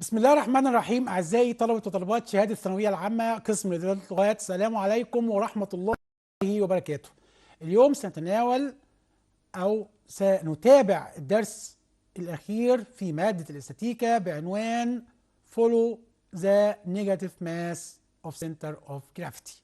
بسم الله الرحمن الرحيم. أعزائي طلبة وطالبات شهادة الثانوية العامة قسم رياضيات لغات، السلام عليكم ورحمة الله وبركاته. اليوم سنتابع الدرس الأخير في مادة الاستاتيكا بعنوان Follow the Negative Mass of Center of Gravity.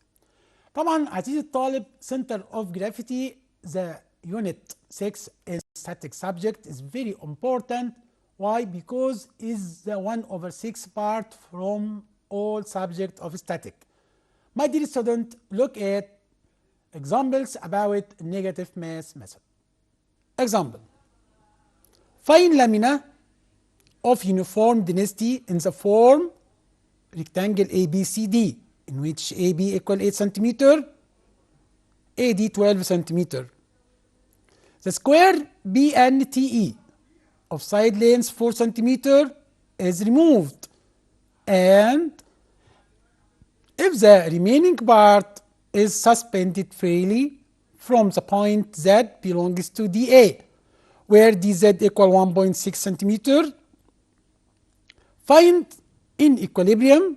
طبعا عزيزي الطالب، Center of Gravity, the unit 6 in static subject is very important. Why? Because is the 1/6 part from all subject of static. My dear student, look at examples about negative mass method. Example: find lamina of uniform density in the form rectangle ABCD, in which AB equal 8 cm, AD 12 cm. The square BNTE of side length 4 cm is removed, and if the remaining part is suspended freely from the point Z belongs to DA, where DZ equal 1.6 cm, find in equilibrium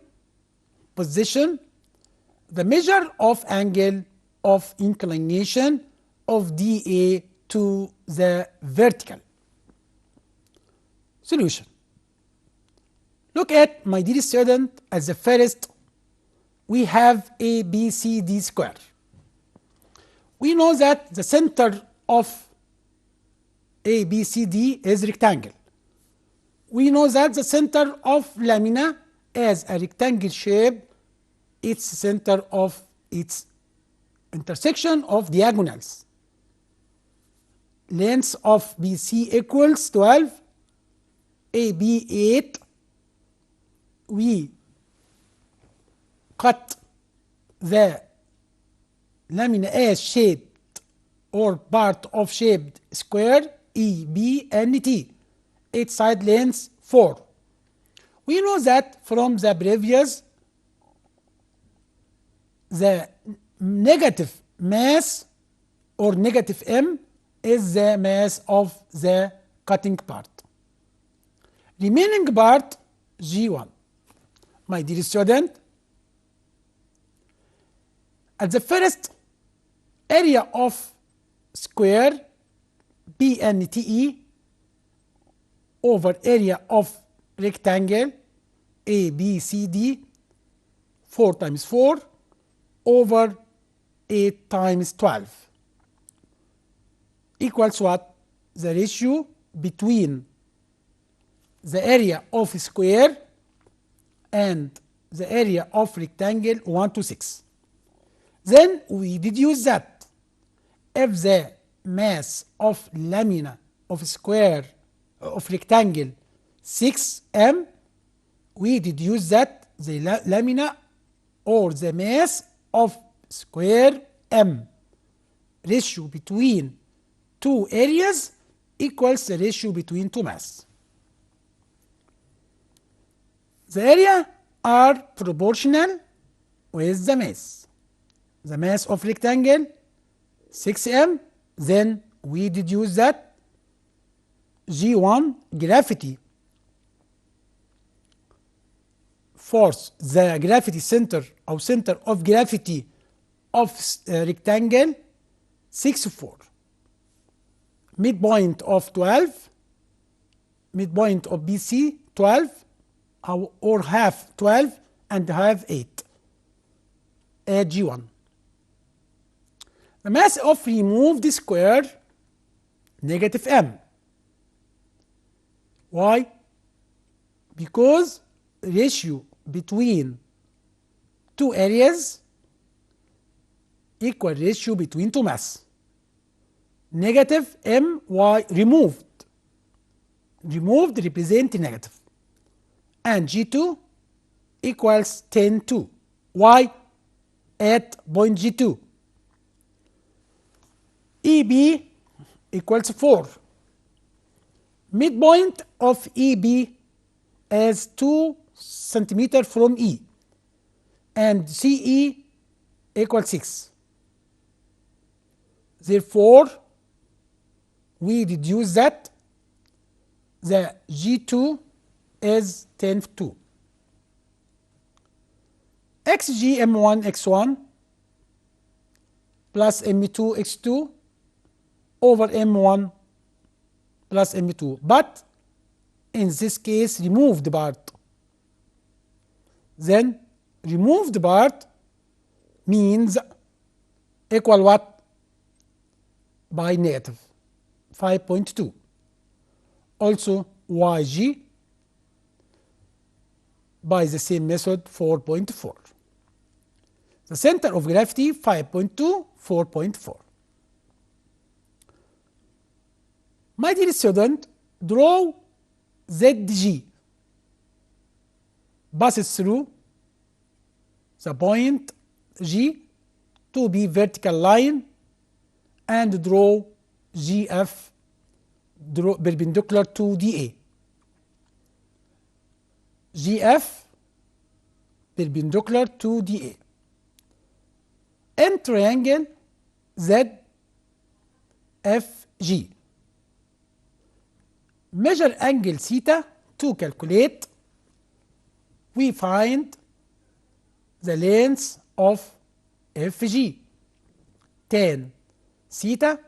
position the measure of angle of inclination of DA to the vertical. Solution: look at, my dear student, as the first we have ABCD square. We know that the center of ABCD is rectangle. We know that the center of lamina as a rectangle shape, its center of its intersection of diagonals. Length of BC equals 12, AB 8. We cut the lamina as shaped or part of shaped square EBNT, its side length 4. We know that from the previous, the negative mass or negative M is the mass of the cutting part. Remaining part G1. My dear student, at the first area of square BNTE over area of rectangle ABCD, 4 times 4 over 8 times 12 equals what? The ratio between the area of square and the area of rectangle 1:6. Then we deduce that if the mass of lamina of square of rectangle 6m, we deduce that the lamina or the mass of square m ratio between two areas equals the ratio between two mass. The area are proportional with the mass. The mass of rectangle 6m, then we deduce that G1 gravity force, the gravity center or center of gravity of rectangle 6/4, midpoint of 12, midpoint of BC 12, or half 12 and half 8 at G1. The mass of removed square negative m. Why? Because ratio between two areas equal ratio between two mass. Negative my removed represent negative, and G2 equals 10(2). Why? At point G2 EB equals 4. Midpoint of EB is 2 cm from E, and CE equals 6. Therefore, we deduce that the G2 is 10 to 2. xg m1 x1 plus m2 x2 over m1 plus m2, but in this case remove the part. Then removed part means equal what? By negative 5.2. Also yg by the same method 4.4. The center of gravity 5.2, 4.4. My dear student, draw ZG passes through the point G to be vertical line and draw GF perpendicular to DA. GF perpendicular to DA. In triangle ZFG. Measure angle theta to calculate. We find the length of FG. Tan theta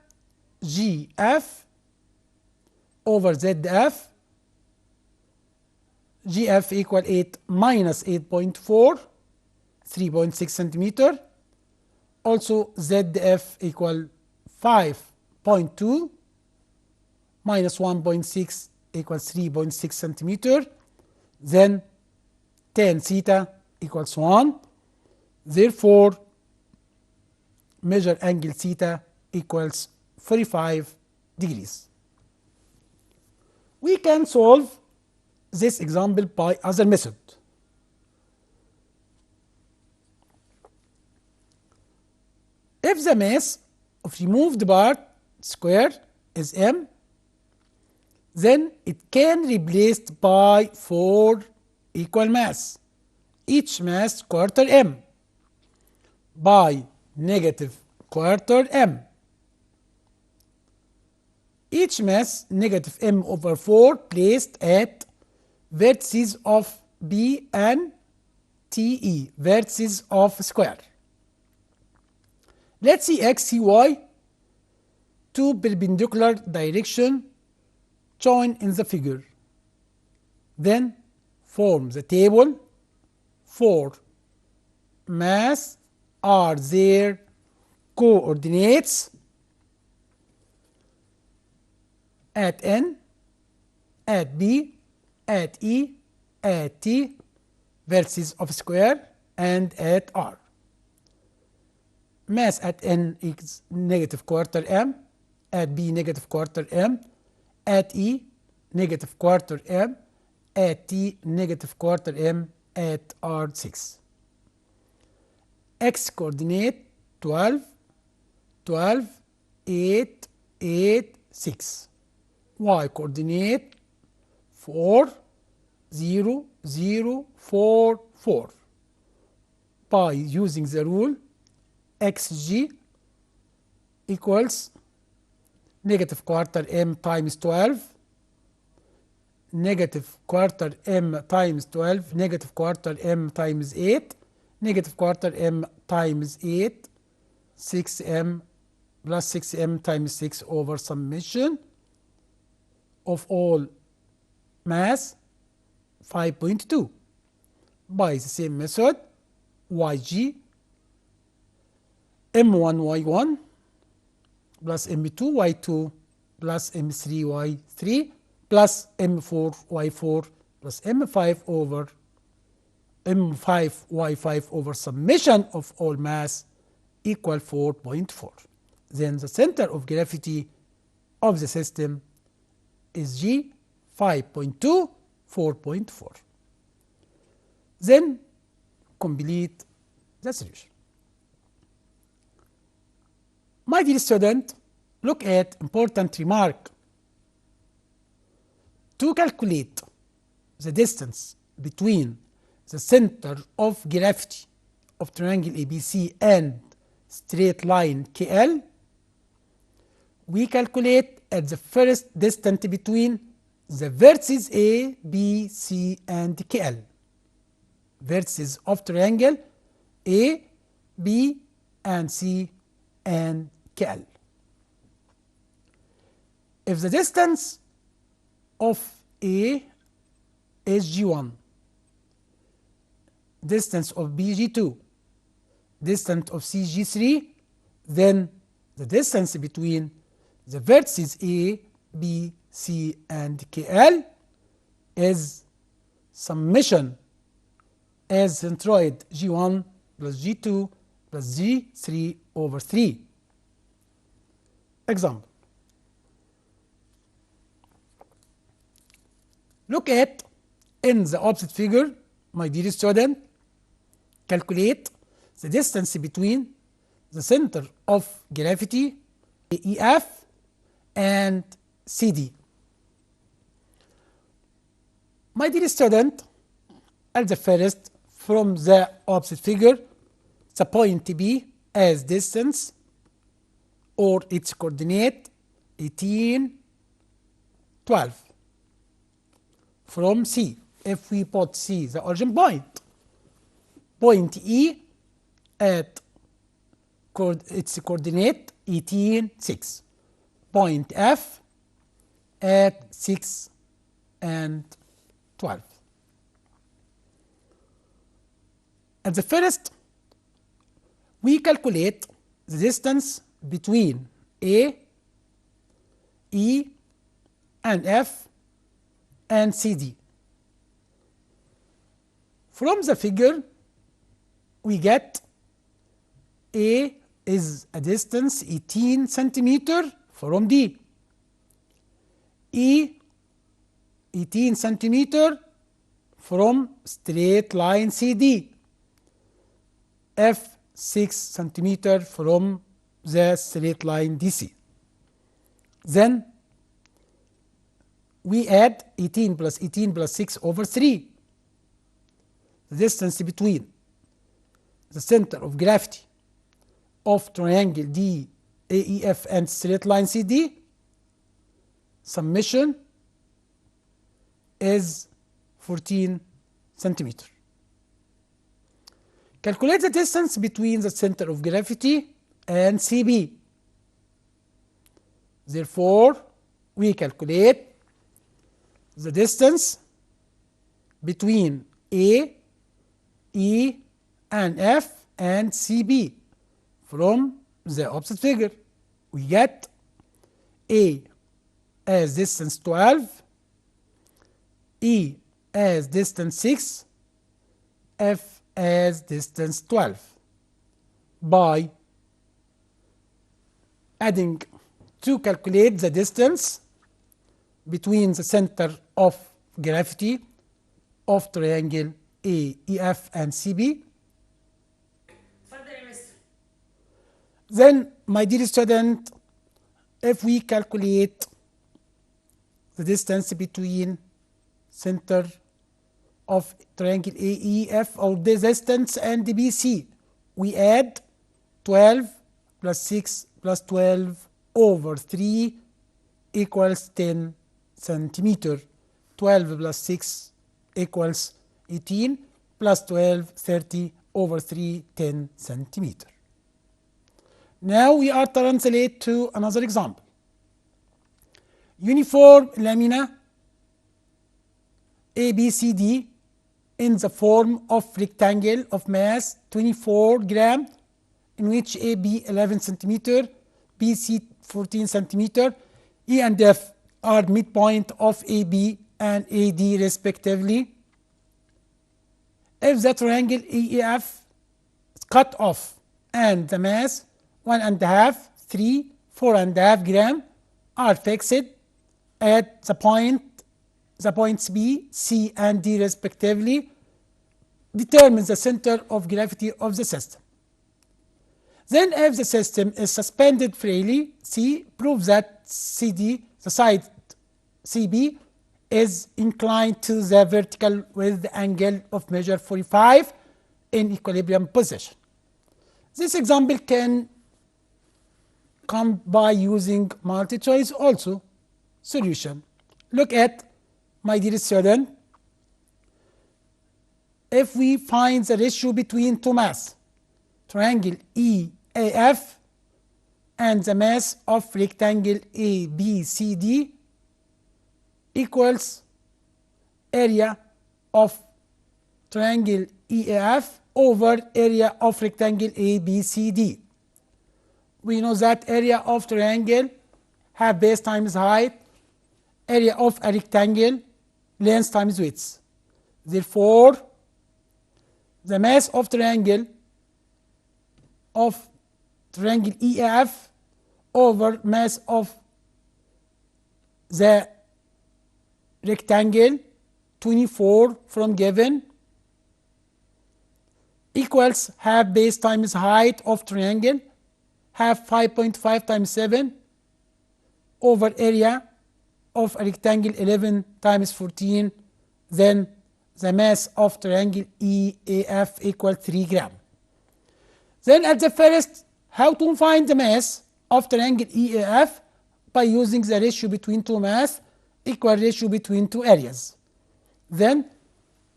GF over ZF. GF equal 8 minus 8.4, 3.6 centimeter. Also ZF equal 5.2 minus 1.6 equals 3.6 centimeter. Then tan theta equals 1. Therefore, measure angle theta equals 45 degrees. We can solve this example by other method. If the mass of removed part square is m, then it can be replaced by 4 equal mass, each mass quarter m, by negative quarter m. Each mass negative m over 4 placed at vertices of B and TE, vertices of square. Let's see x, c, y, two perpendicular direction shown in the figure. Then form the table for mass are their coordinates at n, at b, at e, at t, vertices of square, and at r. Mass at n is negative quarter m, at b negative quarter m, at e negative quarter m, at t negative quarter m, at r 6. X coordinate 12, 12, 8, 8, 6. Y coordinate 4, 0, 0, 4, 4. By using the rule xg equals negative quarter m times 12, negative quarter m times 12, negative quarter m times 8, negative quarter m times 8, 6m plus 6m times 6 over summation of all mass 5.2. By the same method, yg m1 y1 plus m2 y2 plus m3 y3 plus m4 y4 plus m5 over m5 y5 over summation of all mass equal 4.4. Then the center of gravity of the system is G 5.2, 4.4. Then complete the solution. My dear student, look at important remark. To calculate the distance between the center of gravity of triangle ABC and straight line KL, we calculate at the first distance between the vertices A, B, C, and KL. Vertices of triangle A, B, and C, and KL. If the distance of A is G1, distance of B G2, distance of C G3, then the distance between the vertices A, B, C, and KL is summation as centroid G1 plus G2 plus G3 over 3. Example. Look at in the opposite figure, my dear student, calculate the distance between the center of gravity EF and CD. My dear student, at the first, from the opposite figure, the point B as distance or its coordinate 18, 12 from C. If we put C, the origin point, point E at its coordinate 18, 6, point F at 6 and 12. At the first, we calculate the distance between A, E, and F and CD. From the figure, we get A is a distance 18 centimeter from D, E 18 centimeter from straight line CD, F 6 centimeter from the straight line DC. Then we add 18 plus 6 over 3. The distance between the center of gravity of triangle D, AEF and straight line CD, summation is 14 centimeter. Calculate the distance between the center of gravity and CB. Therefore, we calculate the distance between A, E, and F and CB from the opposite figure. We get A as distance 12, E as distance 6, F as distance 12 by adding to calculate the distance between the center of gravity of triangle AEF and CB. Then, my dear student, if we calculate the distance between center of triangle AEF or the distance and BC, we add 12 plus 6 plus 12 over 3 equals 10 centimeter. 12 plus 6 equals 18 plus 12, 30 over 3, 10 centimeter. Now we are translate to another example. Uniform lamina ABCD in the form of rectangle of mass 24 gram, in which AB 11 centimeter, BC 14 centimeter, E and F are midpoint of AB and AD respectively. If the triangle EEF is cut off and the mass 1.5, 3, 4.5 gram are fixed at the points B, C, and D respectively, determine the center of gravity of the system. Then if the system is suspended freely, C, prove that CD, the side CB, is inclined to the vertical with the angle of measure 45 in equilibrium position. This example can come by using multi-choice also. Solution. Look at my dear student, if we find the ratio between two mass, triangle EAF and the mass of rectangle ABCD equals area of triangle EAF over area of rectangle ABCD. We know that area of triangle have base times height, area of a rectangle length times width. Therefore, the mass of triangle EAF over mass of the rectangle 24 from given equals half base times height of triangle, half 5.5 times 7 over area of a rectangle 11 times 14. Then the mass of triangle EAF equals 3 gram. Then at the first, how to find the mass of triangle EAF? By using the ratio between two mass equal ratio between two areas. Then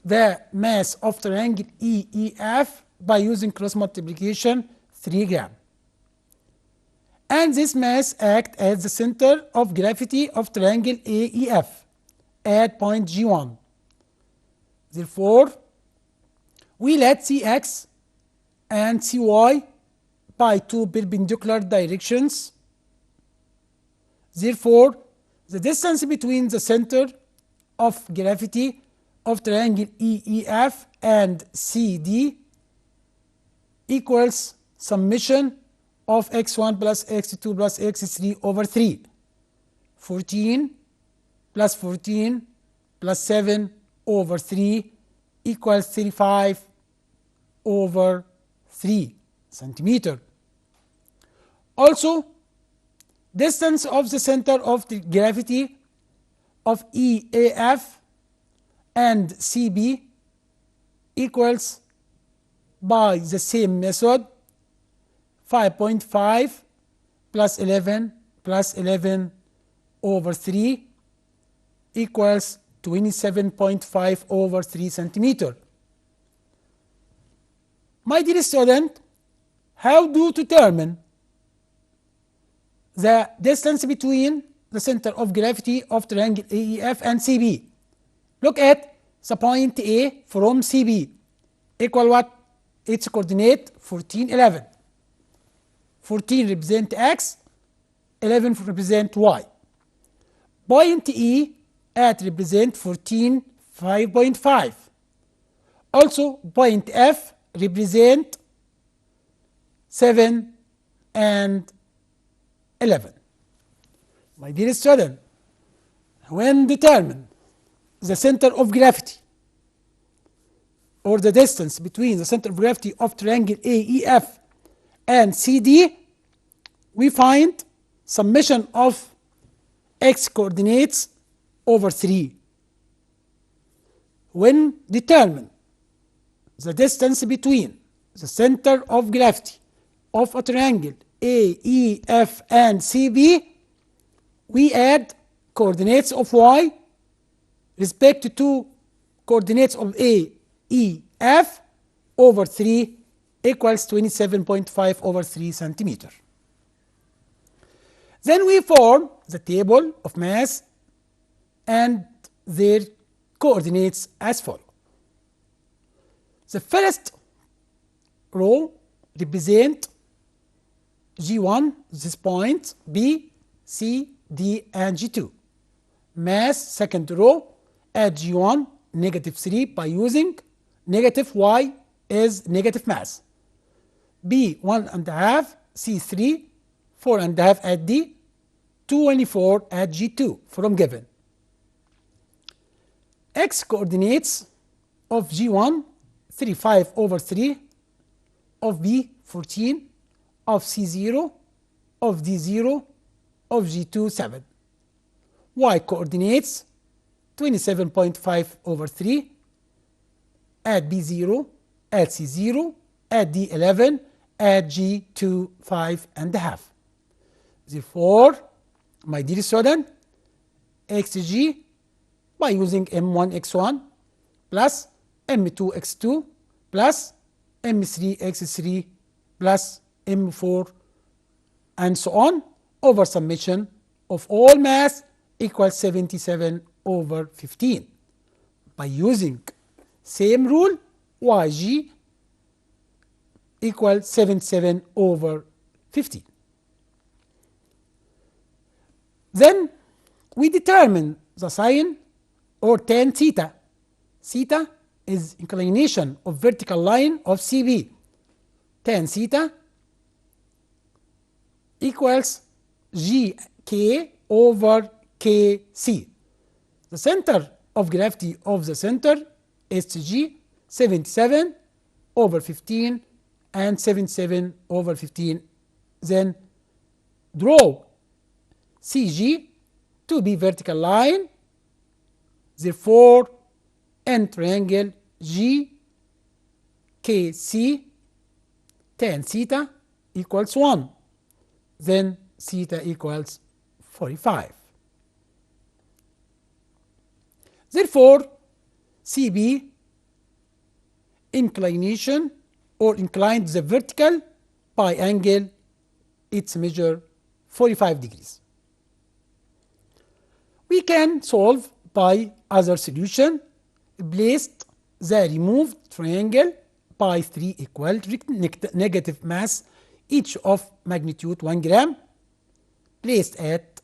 the mass of triangle EEF by using cross multiplication 3 gram. And this mass acts as the center of gravity of triangle AEF at point G1. Therefore, we let CX and CY by two perpendicular directions. Therefore, the distance between the center of gravity of triangle EEF and CD equals summation of x1 plus x2 plus x3 over 3. 14 plus 14 plus 7 over 3 equals 35 over 3 centimeter. Also, distance of the center of the gravity of EAF and CB equals, by the same method, 5.5 plus 11 plus 11 over 3 equals 27.5 over 3 centimeter. My dear student, how do you determine the distance between the center of gravity of triangle AEF and CB? Look at the point A from CB equal what? Its coordinate 14, 11. 14 represent X, 11 represent Y. Point E at represent 14, 5.5. Also, point F represent 7 and 11. My dear student, when determine the center of gravity or the distance between the center of gravity of triangle AEF and CD, we find summation of x coordinates over 3. When determine the distance between the center of gravity of a triangle AEF and CB, we add coordinates of y respect to coordinates of AEF over 3 equals 27.5 over 3 centimeter. Then we form the table of mass and their coordinates as follows. The first row represent G1, this point, B, C, D, and G2. Mass, second row, at G1, negative 3 by using negative Y is negative mass. B, 1.5, C, 3, 4.5 at D, 24 at G2 from given. X coordinates of G1, 35 over 3, of B, 14, of C0, of D0, of G2, 7. Y coordinates 27.5 over 3 at B0, at C0, at D11, at G2, 5.5. Therefore, my dear student, XG by using m1x1 plus m2x2 plus m3x3 plus m4 and so on over summation of all mass equals 77 over 15. By using same rule, yg equals 77 over 15. Then we determine the sine or tan theta. Theta is inclination of vertical line of CB. Tan theta equals gk over kc. The center of gravity of the center is G 77 over 15 and 77 over 15. Then draw CG to be vertical line. Therefore, in triangle GKC, tan theta equals 1. Then theta equals 45. Therefore, CB inclination or inclined the vertical by angle, its measure 45 degrees. We can solve by other solution. Placed the removed triangle by 3 equal negative mass, each of magnitude 1 gram, placed at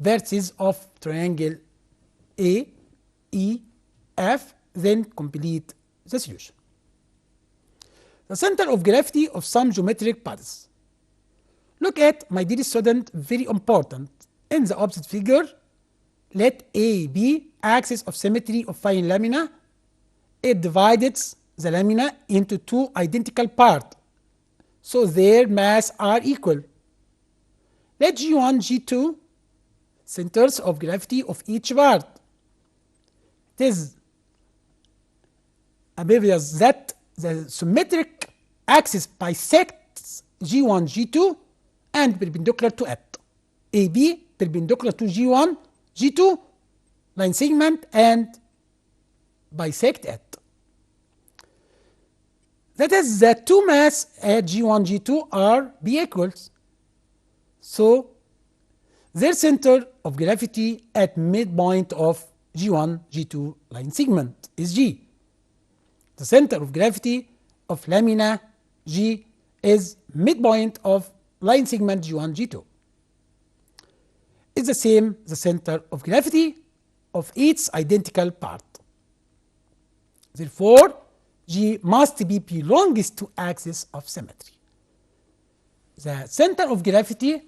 vertices of triangle A, E, F, then complete the solution. The center of gravity of some geometric bodies. Look at, my dear student, very important. In the opposite figure, let A be axis of symmetry of fine lamina. It divides the lamina into 2 identical parts, so their mass are equal. Let G1, G2 centers of gravity of each part. It is obvious that the symmetric axis bisects G1, G2 and perpendicular to it. AB perpendicular to G1, G2 line segment and bisect it. That is, the two mass at G1, G2 are B equals. So their center of gravity at midpoint of G1, G2 line segment is G. The center of gravity of lamina G is midpoint of line segment G1, G2. It's the same, the center of gravity of each identical part. Therefore, G must be belongs to axis of symmetry. The center of gravity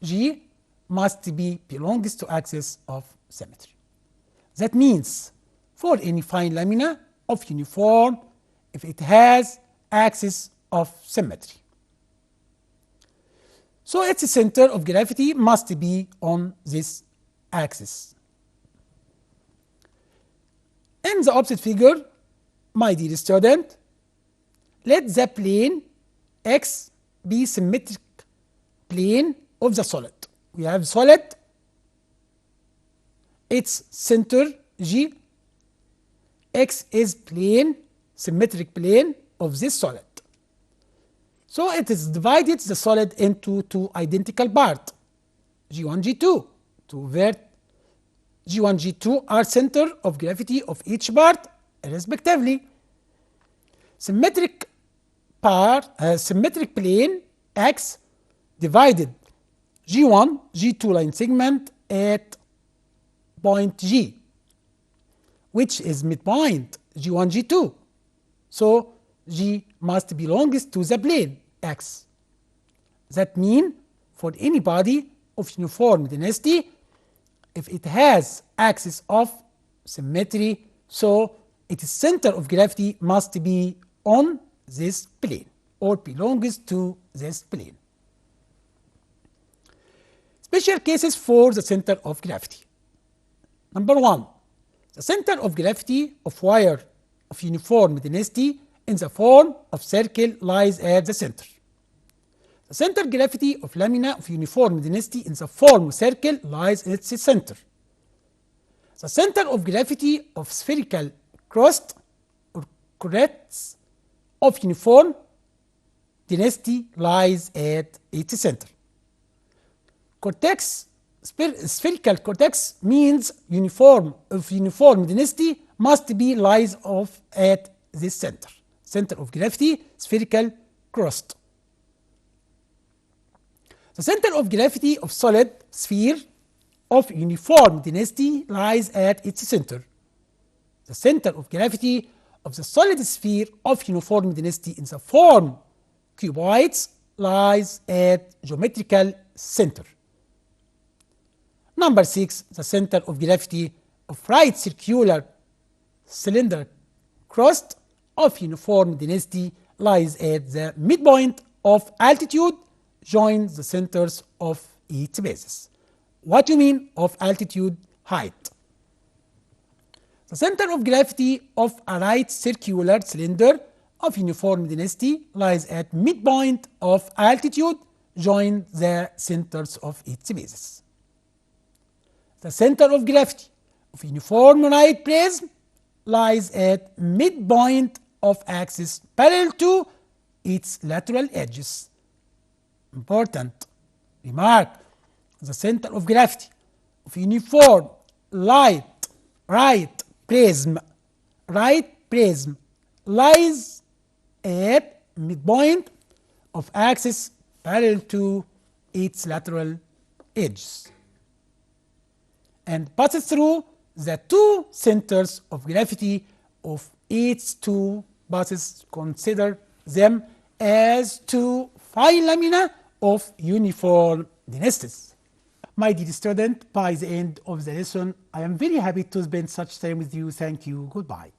G must be belongs to axis of symmetry. That means for any fine lamina of uniform, if it has axis of symmetry, so its center of gravity must be on this axis. In the opposite figure, my dear student, let the plane X be symmetric plane of the solid. We have solid, its center G, X is plane, symmetric plane of this solid. So it is divided the solid into 2 identical parts, G1, G2. G1, G2 are center of gravity of each part respectively. Symmetric plane X divided G1, G2 line segment at point G, which is midpoint G1, G2. So G must belongs to the plane X. That means for any body of uniform density, if it has axis of symmetry, so its center of gravity must be on this plane or belongs to this plane. Special cases for the center of gravity. Number 1, the center of gravity of wire of uniform density in the form of circle lies at the center. The center gravity of lamina of uniform density in the form of circle lies at its center. The center of gravity of spherical crust or crates of uniform density lies at its center. Spherical cortex means uniform density must be lies at this center. Center of gravity, spherical crust. The center of gravity of solid sphere of uniform density lies at its center. The center of gravity of the solid sphere of uniform density in the form cuboids lies at geometrical center. Number 6, the center of gravity of right circular cylinder crust of uniform density lies at the midpoint of altitude join the centers of its bases. What do you mean of altitude height? The center of gravity of a right circular cylinder of uniform density lies at midpoint of altitude join the centers of its bases. The center of gravity of uniform right prism lies at midpoint of axis parallel to its lateral edges. Important remark, the center of gravity of uniform right prism lies at midpoint of axis parallel to its lateral edges and passes through the two centers of gravity of its two bases. Consider them as two phi lamina of uniform densities. My dear student, by the end of the lesson, I am very happy to spend such time with you. Thank you. Goodbye.